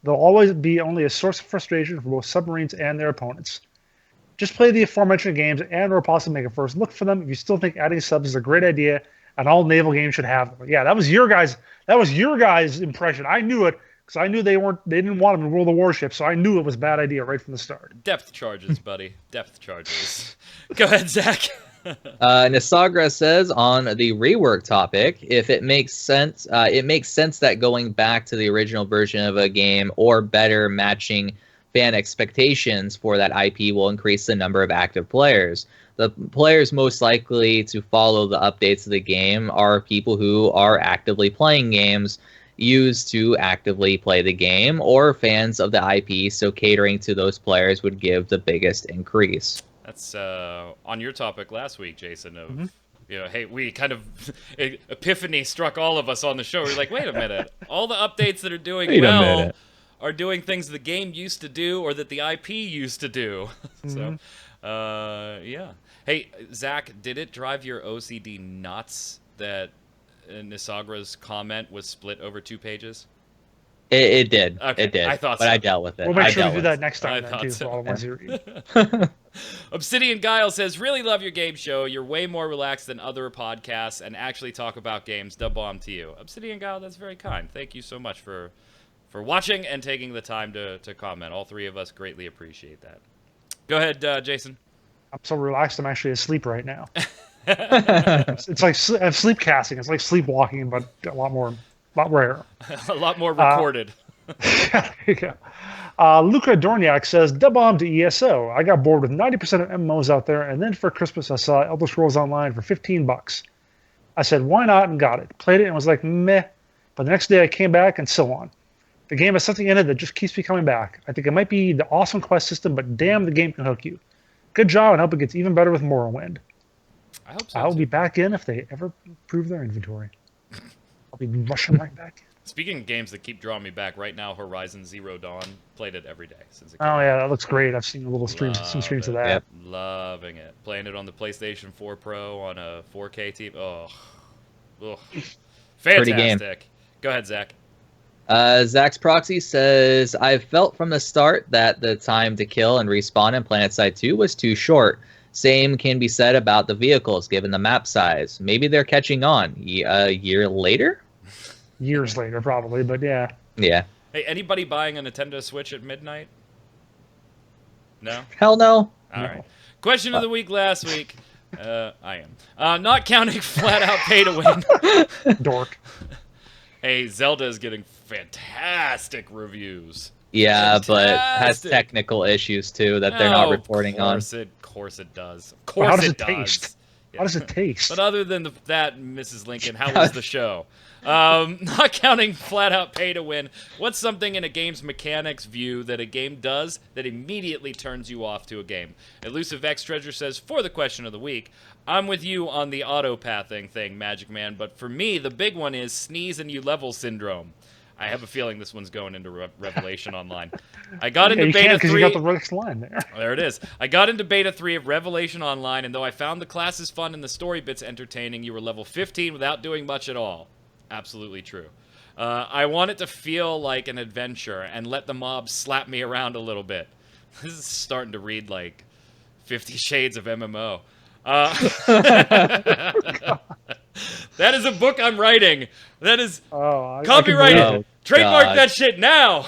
They'll always be only a source of frustration for both submarines and their opponents. Just play the aforementioned games and or possibly make a first look for them if you still think adding subs is a great idea and all naval games should have them. Yeah, that was your guys' impression. I knew it because I knew they didn't want them in World of Warships, so I knew it was a bad idea right from the start. Depth charges, buddy. Depth charges. Go ahead, Zach. Nisagra says on the rework topic, if it makes sense that going back to the original version of a game or better matching fan expectations for that IP will increase the number of active players. The players most likely to follow the updates of the game are people who are actively playing games, used to actively play the game, or fans of the IP, so catering to those players would give the biggest increase. That's on your topic last week, Jason, of, hey, we kind of, epiphany struck all of us on the show. We're like, wait a minute, all the updates that are doing well are doing things the game used to do or that the IP used to do. So, yeah. Hey, Zach, did it drive your OCD nuts that Nisagra's comment was split over 2 pages? It did. Okay, It did. I thought but so. I dealt with it. We'll make I sure to dealt do with that it. next I time then thought too so. for all the ones you read. Obsidian Guile says, really love your game show. You're way more relaxed than other podcasts and actually talk about games. Dub bomb to you. Obsidian Guile, that's very kind. Thank you so much for watching and taking the time to comment. All three of us greatly appreciate that. Go ahead, Jason. I'm so relaxed. I'm actually asleep right now. It's like I'm sleep casting. It's like sleepwalking, but a lot rarer. A lot more recorded. There you go. Luca Dorniak says, "Dub bomb to ESO. I got bored with 90% of MMOs out there, and then for Christmas I saw Elder Scrolls Online for $15. I said, why not, and got it. Played it and was like, meh. But the next day I came back and so on. The game has something in it that just keeps me coming back. I think it might be the awesome quest system, but damn, the game can hook you. Good job, and hope it gets even better with Morrowind. I hope so. I'll be back in if they ever improve their inventory. I'll be rushing right back in. Speaking of games that keep drawing me back, right now Horizon Zero Dawn, played it every day since it came Oh out. yeah, that looks great. I've seen a little some streams of that. Yep. Loving it. Playing it on the PlayStation 4 Pro on a 4K TV. Oh, ugh. Pretty game. Fantastic. Go ahead, Zach. Zach's Proxy says, I've felt from the start that the time to kill and respawn in PlanetSide 2 was too short. Same can be said about the vehicles, given the map size. Maybe they're catching on. A year later? Years later, probably, but yeah. Yeah. Hey, anybody buying a Nintendo Switch at midnight? No? Hell no. All right. Question of the week last week. I am. Not counting flat out pay to win. Dork. Hey, Zelda is getting fantastic reviews. Yeah, but has Fantastic. technical issues too that they're not Oh, reporting on. Of course it does. Of Well, course how does it it does. taste? How does it taste? But other than that, Mrs. Lincoln, how was the show? Not counting flat out pay to win, what's something in a game's mechanics view that a game does that immediately turns you off to a game? Elusive X Treasure says, for the question of the week, I'm with you on the auto-pathing thing, Magic Man, but for me, the big one is sneeze and you level syndrome. I have a feeling this one's going into Revelation Online. I got into you Beta can't 3. because you got the next line there. There it is. I got into Beta 3 of Revelation Online, and though I found the classes fun and the story bits entertaining, you were level 15 without doing much at all. Absolutely true. I want it to feel like an adventure and let the mobs slap me around a little bit. This is starting to read like 50 Shades of MMO. That is a book I'm writing. That is copyrighted. Oh, Trademark God. that shit now.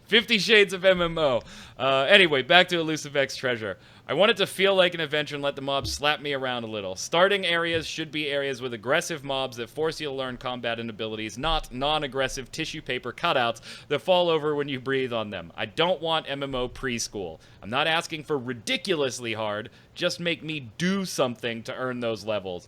50 Shades of MMO. Anyway, back to Elusive X Treasure. I want it to feel like an adventure and let the mobs slap me around a little. Starting areas should be areas with aggressive mobs that force you to learn combat and abilities, not non-aggressive tissue paper cutouts that fall over when you breathe on them. I don't want MMO preschool. I'm not asking for ridiculously hard. Just make me do something to earn those levels.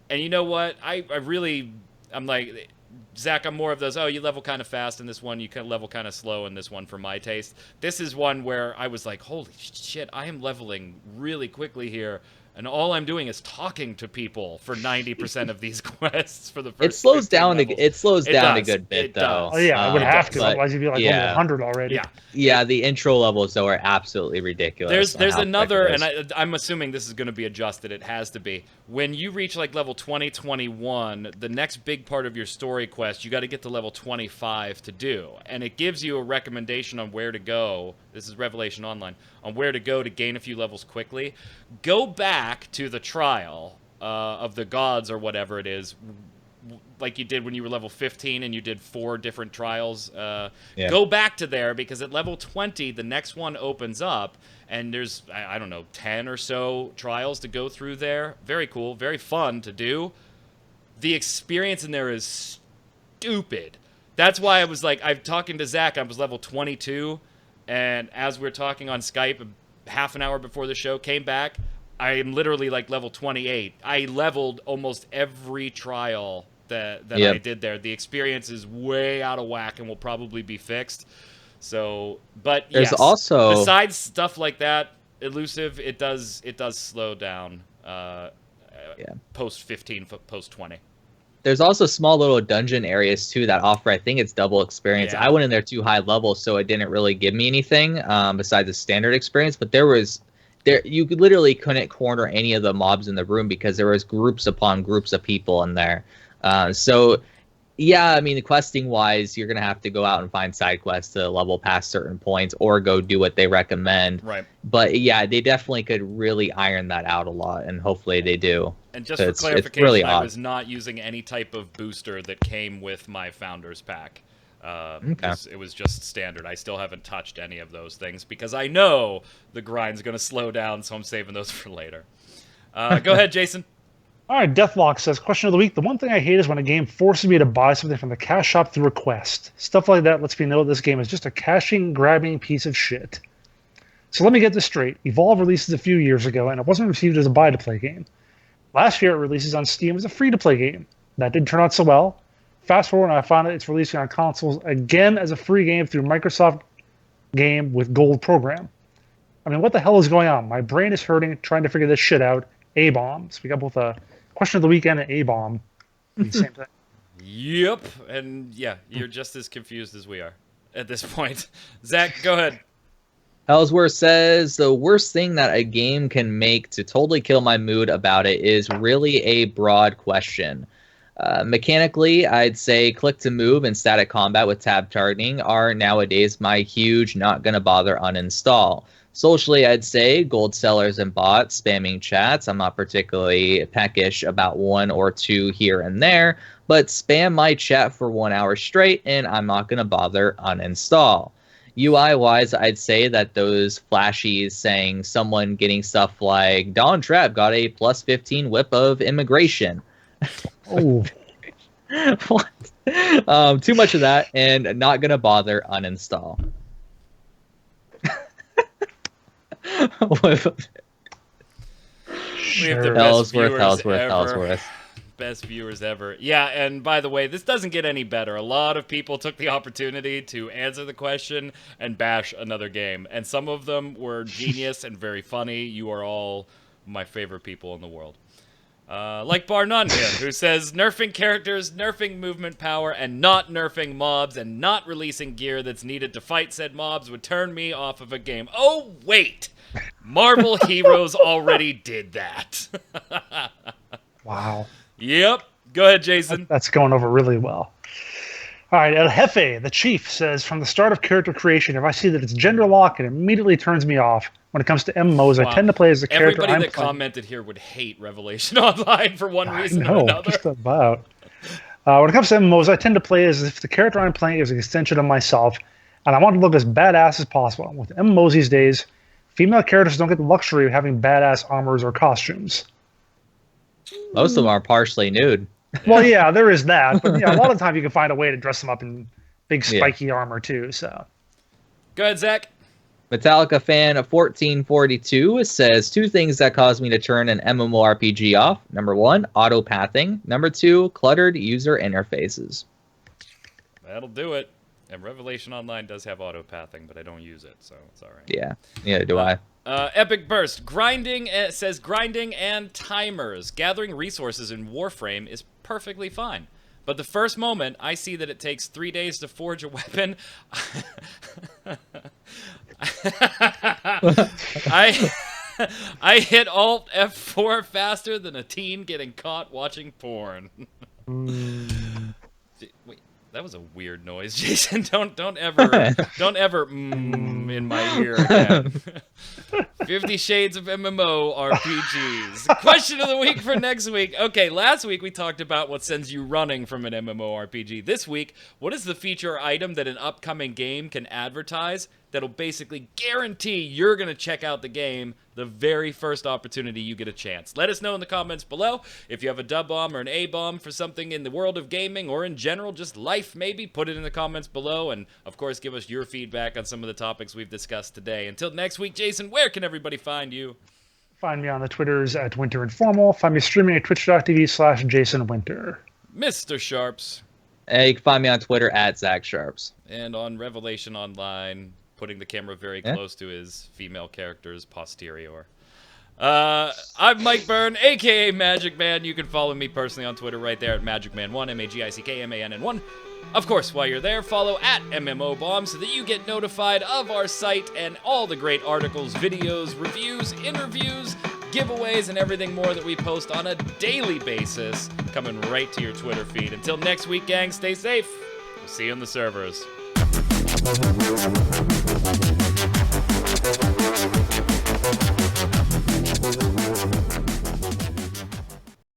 And you know what? I'm like, Zach, I'm more of those, you level kind of fast in this one, you can level kind of slow in this one for my taste. This is one where I was like, holy shit, I am leveling really quickly here, and all I'm doing is talking to people for 90% of these quests for the first It slows 15 down. levels. It slows It down a does. good bit, It though. does. Oh yeah, I would have to. but- Otherwise, you'd be like yeah. level 100 already. Yeah. Yeah, the intro levels though are absolutely ridiculous. There's on how another, quick it and is. I'm assuming this is going to be adjusted. It has to be. When you reach like level 20, 21, the next big part of your story quest, you got to get to level 25 to do, and it gives you a recommendation on where to go. This is Revelation Online on where to go to gain a few levels quickly. Go back to the trial of the gods or whatever it is. Like you did when you were level 15 and you did 4 different trials. Go back to there because at level 20, the next one opens up and there's, I don't know, 10 or so trials to go through there. Very cool, very fun to do. The experience in there is stupid. That's why I was like, I'm talking to Zach, I was level 22, and as we're talking on Skype, half an hour before the show, came back, I am literally like level 28. I leveled almost every trial that I did there. The experience is way out of whack and will probably be fixed. So, but There's yes, also besides stuff like that, Elusive, it does slow down post 15, post 20. There's also small little dungeon areas too that offer, I think it's double experience. Yeah. I went in there too high level, so it didn't really give me anything besides the standard experience. But you literally couldn't corner any of the mobs in the room because there was groups upon groups of people in there. So Yeah, I mean, questing wise, you're gonna have to go out and find side quests to level past certain points, or go do what they recommend. Right. But yeah, they definitely could really iron that out a lot, and hopefully they do. And just for It's clarification, really I odd. was not using any type of booster that came with my Founders Pack. Okay. It was just standard. I still haven't touched any of those things because I know the grind's going to slow down, so I'm saving those for later. Go ahead, Jason. All right, Deathlock says, question of the week. The one thing I hate is when a game forces me to buy something from the cash shop through a quest. Stuff like that lets me know this game is just a cashing, grabbing piece of shit. So let me get this straight. Evolve releases a few years ago, and it wasn't received as a buy-to-play game. Last year, it releases on Steam as a free-to-play game. That didn't turn out so well. Fast forward, and I found out it's releasing on consoles again as a free game through Microsoft Game with Gold program. I mean, what the hell is going on? My brain is hurting trying to figure this shit out. A-bomb. So we got both a question of the weekend and A-bomb. The same thing. Yep. And yeah, you're just as confused as we are at this point. Zach, go ahead. Ellsworth says the worst thing that a game can make to totally kill my mood about it is really a broad question. Mechanically, I'd say click to move and static combat with tab targeting are nowadays my huge not gonna bother uninstall. Socially, I'd say gold sellers and bots spamming chats. I'm not particularly peckish about one or two here and there, but spam my chat for 1 hour straight and I'm not gonna bother uninstall. UI-wise, I'd say that those flashies saying someone getting stuff like Don Trapp got a plus 15 whip of immigration. Oh, What? Too much of that, and not gonna bother uninstall. We have the best Ellsworth. Best viewers ever. Yeah, and by the way, this doesn't get any better. A lot of people took the opportunity to answer the question and bash another game. And some of them were genius and very funny. You are all my favorite people in the world. Like Bar None here, who says, nerfing characters, nerfing movement power, and not nerfing mobs, and not releasing gear that's needed to fight said mobs would turn me off of a game. Oh, wait! Marvel Heroes already did that. wow. Yep. Go ahead, Jason. That's going over really well. All right, El Jefe, the chief, says, from the start of character creation, if I see that it's gender lock, it immediately turns me off. When it comes to MMOs, Wow. I tend to play as the character Everybody I'm that playing. commented here would hate Revelation Online for one reason or No, another. just about. When it comes to MMOs, I tend to play as if the character I'm playing is an extension of myself, and I want to look as badass as possible. With MMOs these days, female characters don't get the luxury of having badass armors or costumes. Most of them are partially nude. Well, yeah, there is that, but yeah, a lot of times you can find a way to dress them up in big spiky armor too. So, Go ahead, Zach. Metallica fan of 1442 says two things that cause me to turn an MMORPG off. Number one, auto-pathing. Number two, cluttered user interfaces. That'll do it. And Revelation Online does have auto-pathing, but I don't use it, so it's all right. Yeah, neither do I. Epic Burst. Grinding, says grinding and timers. Gathering resources in Warframe is perfectly fine. But the first moment I see that it takes 3 days to forge a weapon, I hit Alt F4 faster than a teen getting caught watching porn. Wait, that was a weird noise, Jason. Don't ever in my ear again. 50 Shades of MMO RPGs. Question of the week for next week. Okay, last week we talked about what sends you running from an MMO RPG. This week, what is the feature or item that an upcoming game can advertise that'll basically guarantee you're going to check out the game the very first opportunity you get a chance? Let us know in the comments below. If you have a dub bomb or an A bomb for something in the world of gaming or in general, just life maybe, put it in the comments below. And of course, give us your feedback on some of the topics we've discussed today. Until next week, Jason, where can everybody find you? find me on the Twitters at Winter Informal. Find me streaming at twitch.tv/JasonWinter. Mr. Sharps. You can find me on Twitter at Zach Sharps. And on Revelation Online, putting the camera very close to his female character's posterior. I'm Mike Byrne, a.k.a. Magic Man. You can follow me personally on Twitter right there at magicman1, MAGICKMANN1. Of course, while you're there, follow at MMOBomb so that you get notified of our site and all the great articles, videos, reviews, interviews, giveaways, and everything more that we post on a daily basis coming right to your Twitter feed. Until next week, gang, stay safe. We'll see you on the servers.